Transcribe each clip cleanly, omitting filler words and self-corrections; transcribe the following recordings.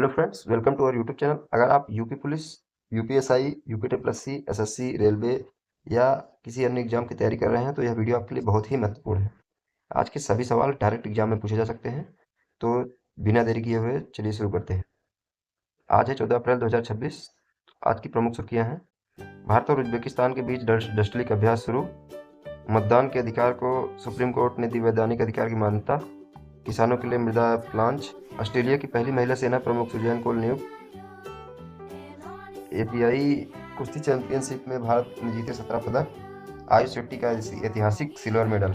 Hello friends, welcome to our YouTube channel. अगर आप UP police, UPSI, UPTPSC, SSC, railway या किसी अन्य एग्जाम की तैयारी कर रहे हैं तो यह वीडियो आपके लिए बहुत ही महत्वपूर्ण है। आज के सभी सवाल डायरेक्ट एग्जाम में पूछे जा सकते हैं, तो बिना देरी किए हुए चलिए शुरू करते हैं। आज है 14 अप्रैल 2026। आज की प्रमुख सुर्खियां हैं। भारत और उज्बेकिस्तान के बीच डस्टलिक अभ्यास शुरू। मतदान के अधिकार को सुप्रीम कोर्ट ने दी वैधानिक अधिकार की मान्यता। किसानों के लिए मृदा ऐप लॉन्च। ऑस्ट्रेलिया की पहली महिला सेना प्रमुख सुजैन कौल नियुक्त। एपीआई कुश्ती चैंपियनशिप में भारत ने जीते 17 पदक। आयुष शेट्टी का ऐतिहासिक सिल्वर मेडल।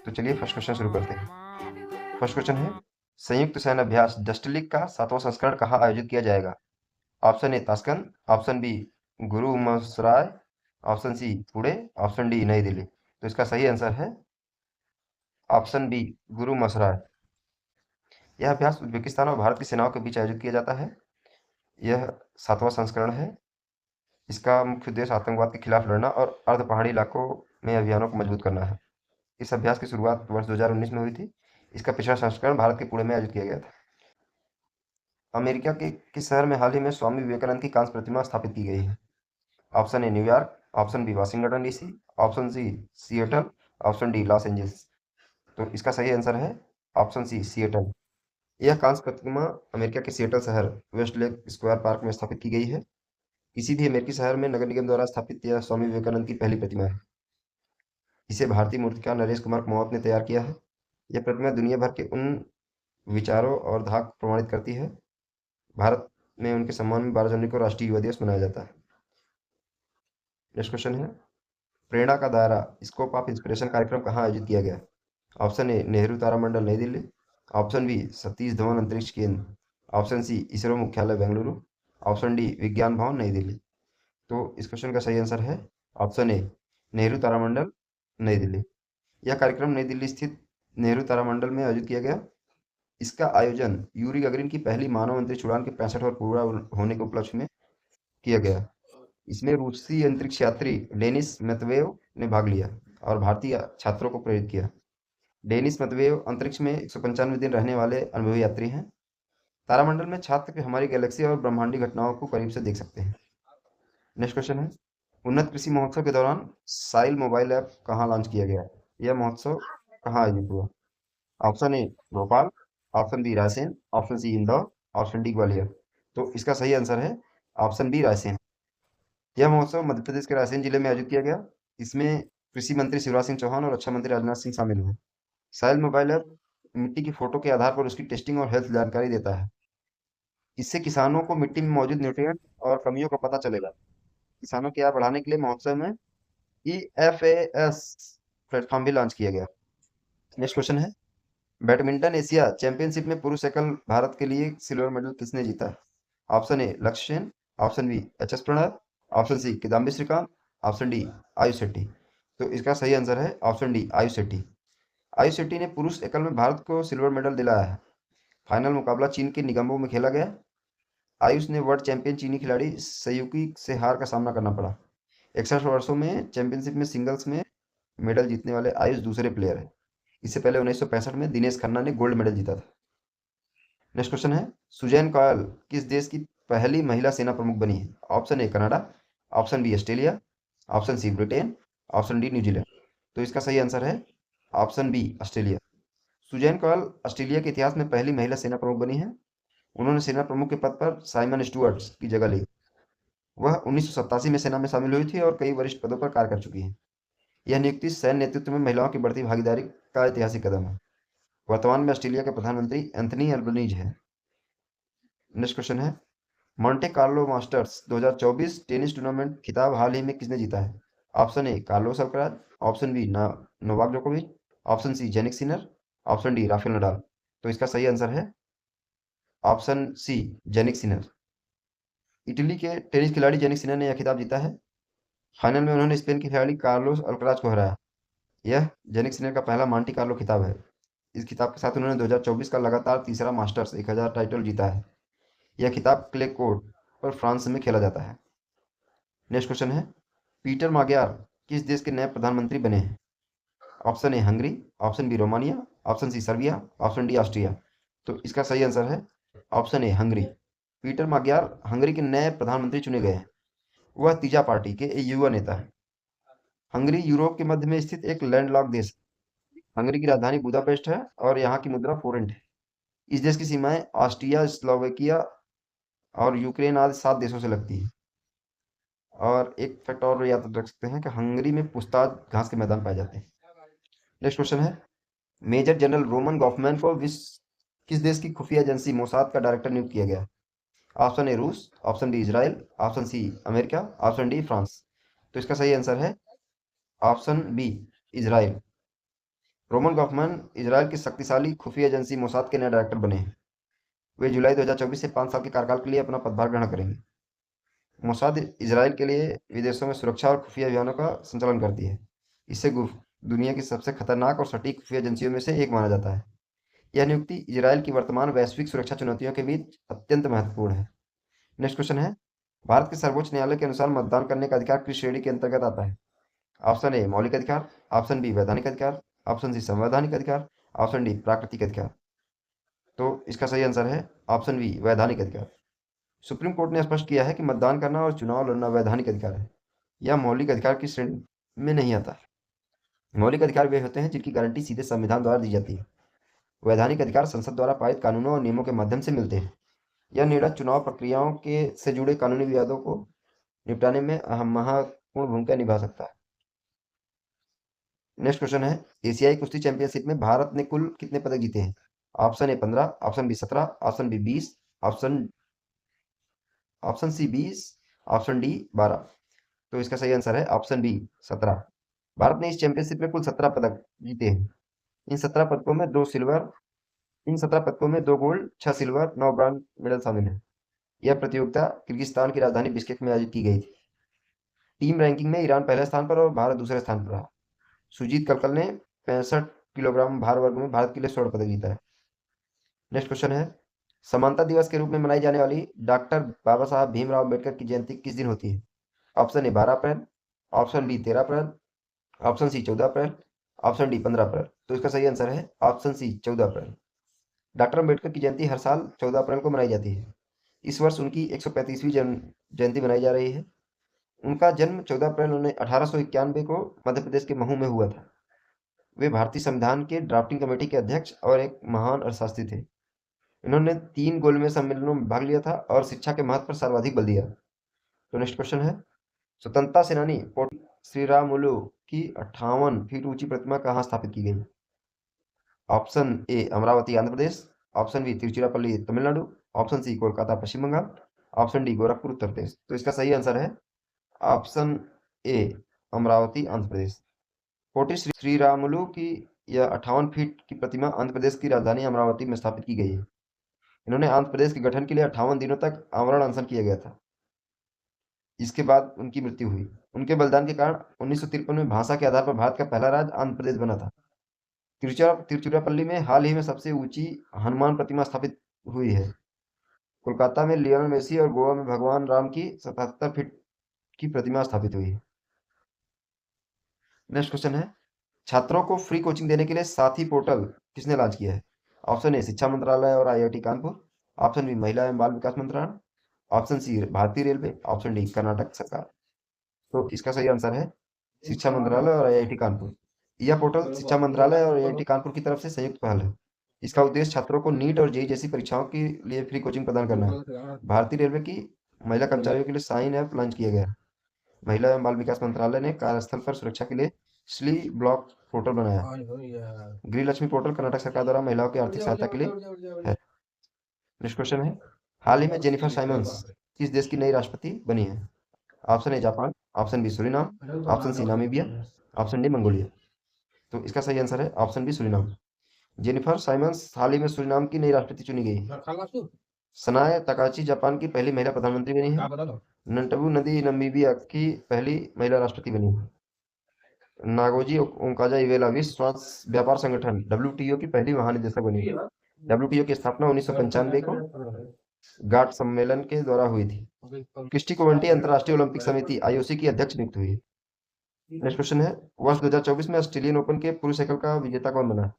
तो चलिए फर्स्ट क्वेश्चन शुरू करते हैं। फर्स्ट क्वेश्चन है, संयुक्त सैन्य अभ्यास डस्टलिक का 7वां संस्करण कहाँ आयोजित किया जाएगा? Option A Tashkent, option B Gurumsarai, option C Pune, option D New Delhi. तो इसका सही आंसर है ऑप्शन बी गुरुमसराय। यह अभ्यास उज्बेकिस्तान और भारत की सेनाओं के बीच आयोजित किया जाता है। यह 7वां संस्करण है। इसका मुख्य उद्देश्य आतंकवाद के खिलाफ लड़ना और अर्ध पहाड़ी इलाकों में अभियानों को मजबूत करना है। इस अभ्यास की शुरुआत वर्ष 2019 में हुई थी। इसका पिछला संस्करण भारत के पुणे में आयोजित किया गया था। अमेरिका के किस शहर में हाल ही में स्वामी विवेकानंद की कांस्य प्रतिमा स्थापित की गई है? Option A New York, option B Washington DC, option C Seattle, option D Los Angeles. तो इसका सही आंसर है ऑप्शन सी सिएटल। यह कांस्य प्रतिमा अमेरिका के सिएटल शहर वेस्टलेक स्क्वायर पार्क में स्थापित की गई है। किसी भी अमेरिकी शहर में नगर निगम द्वारा स्थापित यह स्वामी विवेकानंद की पहली प्रतिमा है। इसे भारतीय मूर्तिकार नरेश कुमार कुमावत ने तैयार किया है। यह प्रतिमा दुनिया भर के उन विचारों और धाक को प्रमाणित करती है। भारत में उनके सम्मान में 12 जनवरी को राष्ट्रीय युवा दिवस मनाया जाता है। नेक्स्ट क्वेश्चन है, प्रेरणा का दायरा स्कोप ऑफ इंस्पिरेशन कार्यक्रम कहाँ आयोजित किया गया? ऑप्शन ए नेहरू तारामंडल नई दिल्ली, ऑप्शन बी सतीश धवन अंतरिक्ष केंद्र, ऑप्शन सी इसरो मुख्यालय बेंगलुरु, ऑप्शन डी विज्ञान भवन नई दिल्ली। तो इस क्वेश्चन का सही आंसर है ऑप्शन ए नेहरू तारामंडल नई दिल्ली। यह कार्यक्रम नई दिल्ली स्थित नेहरू तारामंडल में आयोजित किया गया। इसका आयोजन यूरी गगरिन की पहली मानव अंतरिक्ष उड़ान के 65 और पूरा होने के उपलक्ष्य में किया गया। इसमें रूसी अंतरिक्ष यात्री डेनिस मेदवेव ने भाग लिया और भारतीय छात्रों को प्रेरित किया। डेनिस मेदवेव अंतरिक्ष में 195 दिन रहने वाले अनुभवी यात्री हैं। तारामंडल में छात्र हमारी गैलेक्सी और ब्रह्मांडी घटनाओं को करीब से देख सकते हैं। नेक्स्ट क्वेश्चन है, उन्नत कृषि महोत्सव के दौरान साइल मोबाइल ऐप कहाँ लॉन्च किया गया? यह महोत्सव कहाँ आयोजित हुआ? Option A Bhopal, option B Raisen, option C Indore, option D Gwalior. तो इसका सही आंसर है ऑप्शन बी रायसेन। यह महोत्सव मध्य प्रदेश के रायसेन जिले में आयोजित किया गया। इसमें कृषि मंत्री शिवराज सिंह चौहान और रक्षा मंत्री राजनाथ सिंह शामिल हुए। साइल मोबाइल ऐप मिट्टी की फोटो के आधार पर उसकी टेस्टिंग और हेल्थ जानकारी देता है। इससे किसानों को मिट्टी में मौजूद न्यूट्रिएंट और कमियों का पता चलेगा। किसानों की आय बढ़ाने के लिए महोत्सव में EFAS प्लेटफॉर्म भी लॉन्च किया गया। नेक्स्ट क्वेश्चन है, बैडमिंटन एशिया चैंपियनशिप में पुरुष एकल भारत के लिए सिल्वर मेडल किसने जीता? Option A Lakshya Sen, option B HS Prannoy, option C Kidambi Srikanth, option D Ayush Shetty. तो इसका सही आंसर है ऑप्शन डी आयुष शेट्टी। आयुष शेट्टी ने पुरुष एकल में भारत को सिल्वर मेडल दिलाया है। फाइनल मुकाबला चीन के निगम्बो में खेला गया। आयुष ने वर्ल्ड चैंपियन चीनी खिलाड़ी सयुकी से हार का सामना करना पड़ा। 61 वर्षों में चैंपियनशिप में सिंगल्स में मेडल जीतने वाले आयुष दूसरे प्लेयर हैं। इससे पहले 1965 में दिनेश खन्ना ने गोल्ड मेडल जीता था। नेक्स्ट क्वेश्चन है, सुजैन कौल किस देश की पहली महिला सेना प्रमुख बनी है? Option A Canada, option B Australia, option C Britain, option D New Zealand. तो इसका सही आंसर है option B Australia. Susan Coyle Australia के इतिहास में पहली महिला सेना प्रमुख बनी है। उन्होंने सेना प्रमुख के पद पर साइमन स्टुअर्ट की जगह ली। वह 1987 में सेना में शामिल हुई थी और कई वरिष्ठ पदों पर कार्य कर चुकी हैं। यह नियुक्ति सैन्य नेतृत्व में महिलाओं की बढ़ती भागीदारी का ऐतिहासिक कदम है। वर्तमान में ऑस्ट्रेलिया के प्रधानमंत्री एंथनी अल्बनीज हैं। नेक्स्ट क्वेश्चन है, Monte Carlo Masters 2024 tennis tournament खिताब हाल ही में किसने जीता है? Option A Carlos Alcaraz, option B Novak जोकोविच, option C Jannik Sinner, option D Rafael Nadal. तो इसका सही आंसर है option C Jannik Sinner. Italy के टेनिस खिलाड़ी जेनिक सिनर ने यह खिताब जीता है। फाइनल में उन्होंने स्पेन के खिलाड़ी कार्लोस अल्कराज को हराया। यह जेनिक सिनर का पहला मॉन्टे कार्लो खिताब है। इस खिताब के साथ उन्होंने 2024 का लगातार तीसरा मास्टर्स 1000 टाइटल जीता है। यह खिताब क्ले कोर्ट पर फ्रांस में खेला जाता है। नेक्स्ट क्वेश्चन है, पीटर माग्यार किस देश के नए प्रधानमंत्री बने हैं? Option A Hungary, option B Romania, option C Serbia, option D Austria. तो इसका सही आंसर है option A Hungary. Peter magyar Hungary के नए प्रधानमंत्री चुने गए हैं। वह तीजा पार्टी के एक युवा नेता है। हंगरी यूरोप के मध्य में स्थित एक लैंडलॉक देश है। हंगरी की राजधानी बुदापेस्ट है और यहाँ की मुद्रा फोरेंट है। इस देश की सीमाएं ऑस्ट्रिया, स्लोवेकिया और यूक्रेन आदि 7 देशों से लगती है। और एक फैक्ट और याद रख सकते हैं कि हंगरी में पुस्ताद घास के मैदान पाए जाते हैं। नेक्स्ट क्वेश्चन है, मेजर जनरल रोमन गॉफमैन को किस देश की खुफिया एजेंसी मोसाद का डायरेक्टर नियुक्त किया गया? ऑप्शन ए रूस, option B Israel, option C America, option D France. तो इसका सही आंसर है option B Israel. Roman Gofman Israel की शक्तिशाली खुफिया एजेंसी मोसाद के नए डायरेक्टर बने हैं। वे जुलाई 2024 से 5 साल के कार्यकाल के लिए अपना पदभार ग्रहण करेंगे। मोसाद इजराइल के लिए विदेशों में सुरक्षा और खुफिया अभियानों का संचालन करती है। इसे दुनिया की सबसे खतरनाक और सटीक खुफिया एजेंसियों में से एक माना जाता है। यह नियुक्ति इजराइल की वर्तमान वैश्विक सुरक्षा चुनौतियों के बीच अत्यंत महत्वपूर्ण है। नेक्स्ट क्वेश्चन है, भारत के सर्वोच्च न्यायालय के अनुसार मतदान करने का अधिकार किस श्रेणी के अंतर्गत आता है? ऑप्शन ए मौलिक अधिकार, ऑप्शन बी वैधानिक अधिकार, ऑप्शन सी संवैधानिक अधिकार, ऑप्शन डी प्राकृतिक अधिकार। तो इसका सही आंसर है ऑप्शन बी वैधानिक अधिकार। सुप्रीम कोर्ट ने स्पष्ट किया है कि मतदान करना और चुनाव लड़ना वैधानिक अधिकार है। यह मौलिक अधिकार की श्रेणी में नहीं आता। मौलिक अधिकार वे होते हैं जिनकी गारंटी सीधे संविधान द्वारा दी जाती है। वैधानिक अधिकार संसद द्वारा पारित कानूनों और नियमों के माध्यम से मिलते हैं। यह निर्णय चुनाव प्रक्रियाओं के से जुड़े कानूनी विवादों को निपटाने में अहम महत्वपूर्ण भूमिका निभा सकता है। नेक्स्ट क्वेश्चन है, एशियाई कुश्ती चैंपियनशिप में भारत ने कुल कितने पदक जीते हैं? Option A 15, option B 17, option B 20, option option C 20, option D 12। तो इसका सही आंसर है ऑप्शन बी 17। भारत ने इस चैंपियनशिप में कुल 17 पदक जीते हैं। इन 17 पदकों में 2 सिल्वर इन 17 पदकों में 2 गोल्ड, 6 सिल्वर, 9 ब्रॉन्ज मेडल शामिल हैं। यह प्रतियोगिता किर्गिस्तान की राजधानी बिश्केक में आयोजित की गई थी। टीम रैंकिंग में ईरान पहले स्थान पर और भारत दूसरे स्थान पर रहा। सुजीत कलकल ने 65 किलोग्राम भार वर्ग में भारत के लिए स्वर्ण पदक जीता है। नेक्स्ट क्वेश्चन है, समानता दिवस के रूप में मनाई जाने वाली डॉक्टर बाबा साहब भीमराव अम्बेडकर की जयंती किस दिन होती है? ऑप्शन ए 12 अप्रैल, ऑप्शन बी 13 अप्रैल, ऑप्शन सी 14 अप्रैल, ऑप्शन डी 15 अप्रैल। तो इसका सही आंसर है ऑप्शन सी 14 अप्रैल। डॉक्टर अम्बेडकर की जयंती हर साल 14 अप्रैल को मनाई जाती है। इस वर्ष उनकी 135वीं जयंती मनाई जा रही है। उनका जन्म 14 अप्रैल 1891 को मध्य प्रदेश के महू में हुआ था। वे भारतीय संविधान के ड्राफ्टिंग कमेटी के अध्यक्ष और एक महान अर्थशास्त्री थे। इन्होंने 3 गोलमेज सम्मेलनों में भाग लिया था और शिक्षा के महत्व पर सर्वाधिक बल दिया। तो नेक्स्ट क्वेश्चन है, स्वतंत्रता सेनानी पोटी श्रीरामुलु की 58 फीट ऊंची प्रतिमा कहाँ स्थापित की गई? Option A Amaravati Andhra Pradesh, option B Tiruchirappalli Tamil Nadu, option C Kolkata Paschim Bangal, option D Gorakhpur Uttar Pradesh. तो इसका सही आंसर है ऑप्शन ए अमरावती आंध्र प्रदेश। पोटी श्रीरामुलु की यह 58 फीट की प्रतिमा आंध्र प्रदेश की राजधानी अमरावती में स्थापित की गई है। इन्होंने आंध्र प्रदेश के गठन के लिए 58 दिनों तक आमरण अनशन किया गया था। इसके बाद उनकी मृत्यु हुई। उनके बलिदान के कारण 1953 में भाषा के आधार पर भारत का पहला राज्य आंध्र प्रदेश बना था। तिरुचिरापल्ली में हाल ही में सबसे ऊंची हनुमान प्रतिमा स्थापित हुई है। कोलकाता में लियोनेल मेसी और गोवा में भगवान राम की 77 फीट की प्रतिमा स्थापित हुई है। नेक्स्ट क्वेश्चन है, छात्रों को फ्री कोचिंग देने के लिए साथी पोर्टल किसने लॉन्च किया है? ऑप्शन ए शिक्षा मंत्रालय और आईआईटी कानपुर, ऑप्शन बी महिला एवं बाल विकास मंत्रालय, ऑप्शन सी भारतीय रेलवे, ऑप्शन डी कर्नाटक सरकार। तो इसका सही आंसर है शिक्षा मंत्रालय और आईआईटी कानपुर। यह पोर्टल शिक्षा मंत्रालय और आईआईटी कानपुर की तरफ से संयुक्त पहल है। इसका उद्देश्य छात्रों को नीट और जेई जैसी परीक्षाओं के लिए फ्री कोचिंग प्रदान करना है। भारतीय रेलवे की महिला कर्मचारियों के लिए साइन ऐप लॉन्च किया गया है। महिला एवं बाल विकास मंत्रालय ने कार्यस्थल पर सुरक्षा के लिए श्री ब्लॉक पोर्टल बनाया। गृह लक्ष्मी पोर्टल कर्नाटक सरकार द्वारा महिलाओं की आर्थिक सहायता के लिए है। नेक्स्ट क्वेश्चन है, हाल ही में जेनिफर साइमंस किस देश की नई राष्ट्रपति बनी है? Option A Japan, option B Suriname, option C Namibia, option D Mongolia. तो इसका सही आंसर है option B Suriname. Jennifer Simons हाल ही में सूरीनाम की नई राष्ट्रपति चुनी गई। सनाए तकाची जापान की पहली महिला प्रधानमंत्री बनी है। नंटबू नदी नामीबिया की पहली महिला राष्ट्रपति बनी है। नागोजी ओंकाजा इवेला विश्व स्वास्थ्य व्यापार संगठन डब्ल्यूटीओ की पहली महानिदेशक बनी है। डब्ल्यूटीओ की स्थापना 1995 को गाट सम्मेलन के द्वारा हुई थी। क्रिस्टी कोवेंटी अंतर्राष्ट्रीय ओलंपिक समिति आईओसी की अध्यक्ष नियुक्त हुई है। नेक्स्ट क्वेश्चन है, वर्ष 2024 में ऑस्ट्रेलियन ओपन के पुरुष एकल का विजेता कौन बना?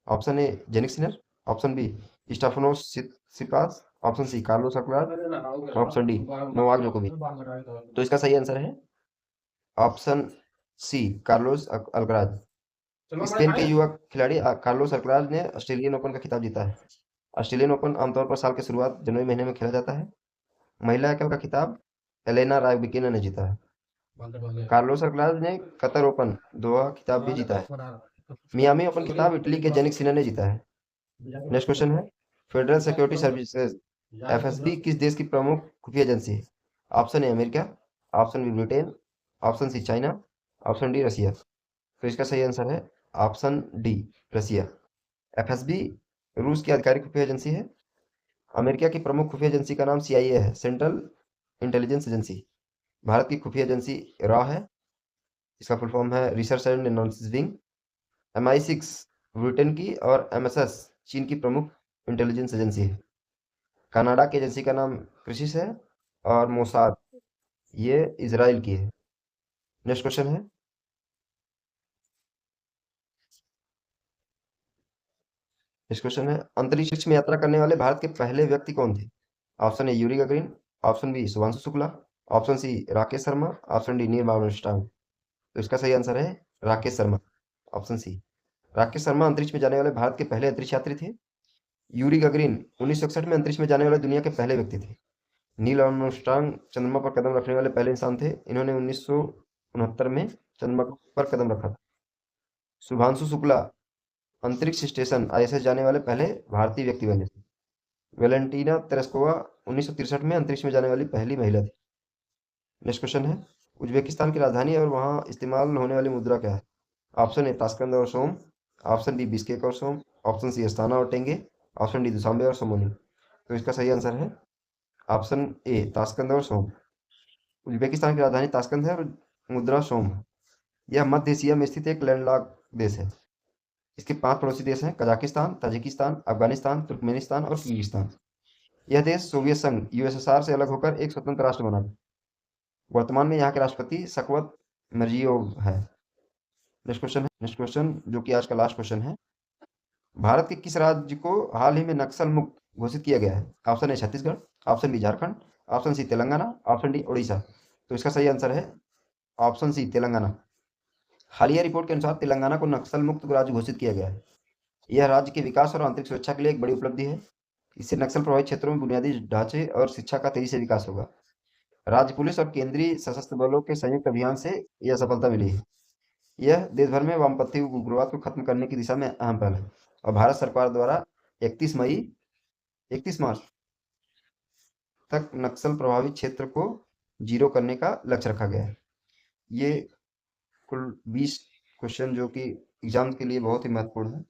Option A Jannik Sinner, option B Stefanos Tsitsipas, option C Carlos Alcaraz, option D Novak जोकोविच। तो इसका सही आंसर है option C Carlos Alcaraz. Spain के युवा खिलाड़ी कार्लोस अल्कराज ने ऑस्ट्रेलियन ओपन का खिताब जीता है। ऑस्ट्रेलियन ओपन आमतौर पर साल की शुरुआत जनवरी महीने में खेला जाता है। महिला एकल का खिताब एलेना रायबिकिना ने जीता है। कार्लोस अल्कराज ने कतर ओपन दोहा खिताब भी जीता है। मियामी ओपन खिताब इटली के जेनिक सिनर ने जीता है। नेक्स्ट क्वेश्चन है फेडरल सिक्योरिटी सर्विसेज एफएसबी किस देश की प्रमुख खुफिया एजेंसी है? Option A America, option B Britain, option C China, option D Russia. तो इसका सही आंसर है ऑप्शन डी रसिया। एफएसबी रूस की आधिकारिक खुफिया एजेंसी है। अमेरिका की प्रमुख खुफिया एजेंसी का नाम सीआईए है, सेंट्रल इंटेलिजेंस एजेंसी। भारत की खुफिया एजेंसी रॉ है, इसका फुल फॉर्म है research and analysis wing. MI6 Britain की और MSS चीन की प्रमुख इंटेलिजेंस एजेंसी है। कनाडा की एजेंसी का नाम क्रिसिस है और मोसाद ये इजराइल की है। नेक्स्ट क्वेश्चन है अंतरिक्ष में यात्रा करने वाले भारत के पहले व्यक्ति कौन थे? Option A Yuri Gagarin, option B Shubhanshu Shukla, option C Rakesh Sharma, option D Neil Armstrong. तो इसका सही आंसर है राकेश शर्मा, ऑप्शन सी। राकेश शर्मा अंतरिक्ष में जाने वाले भारत के पहले अंतरिक्ष यात्री थे। यूरी गगरिन 1961 में अंतरिक्ष में जाने वाले दुनिया के पहले व्यक्ति थे। नील आर्मस्ट्रांग चंद्रमा पर कदम रखने वाले पहले इंसान थे। इन्होंने 1969 में चंद्रमा पर कदम रखा था। शुभांशु शुक्ला अंतरिक्ष स्टेशन ISS जाने वाले पहले भारतीय व्यक्ति बने थे। वेलेंटीना तेरेस्कोवा 1963 में अंतरिक्ष में जाने वाली पहली महिला थी। नेक्स्ट क्वेश्चन है उज्बेकिस्तान की राजधानी और वहां इस्तेमाल होने वाली मुद्रा क्या है? ऑप्शन ए ताशकंद और सोम, ऑप्शन बी बिस्केक और सोम, ऑप्शन सी अस्ताना और टेंगे, ऑप्शन डी दुशांबे और सोमोनी। तो इसका सही आंसर है ऑप्शन ए ताशकंद और सोम। उज्बेकिस्तान की राजधानी ताशकंद है और मुद्रा सोम है। यह मध्य एशिया में स्थित एक लैंडलॉक देश है। इसके 5 पड़ोसी देश हैं कजाकिस्तान, ताजिकिस्तान, अफगानिस्तान, तुर्कमेनिस्तान और किर्गिस्तान। यह देश सोवियत संघ USSR से अलग होकर एक स्वतंत्र राष्ट्र बना था। वर्तमान में यहाँ के राष्ट्रपति शकवत मिर्जियोयव है। नेक्स्ट क्वेश्चन जो कि आज का लास्ट क्वेश्चन है भारत के किस राज्य को हाल ही में नक्सल मुक्त घोषित किया गया है? Option A Chhattisgarh, option B Jharkhand, option C Telangana, option D Orissa. तो इसका सही आंसर है ऑप्शन सी तेलंगाना। हालिया रिपोर्ट के अनुसार तेलंगाना को नक्सल मुक्त राज्य घोषित किया गया है। यह राज्य के विकास और आंतरिक सुरक्षा के लिए एक बड़ी उपलब्धि है। इससे नक्सल प्रभावित क्षेत्रों में बुनियादी ढांचे और शिक्षा का तेजी से विकास होगा। राज्य पुलिस और केंद्रीय सशस्त्र बलों के संयुक्त अभियान से यह सफलता मिली है। यह देश भर में वामपंथी उग्रवाद को खत्म करने की दिशा में अहम पहल है और भारत सरकार द्वारा 31 मार्च तक नक्सल प्रभावित क्षेत्र को जीरो करने का लक्ष्य रखा गया है। ये कुल 20 क्वेश्चन जो कि एग्जाम के लिए बहुत ही महत्वपूर्ण है।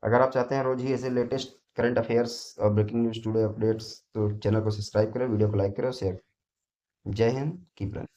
अगर आप चाहते हैं रोज ही ऐसे लेटेस्ट करंट अफेयर्स और ब्रेकिंग न्यूज टुडे अपडेट्स तो चैनल को सब्सक्राइब करें, वीडियो को लाइक करें और शेयर करें। जय हिंद, कीप रनिंग।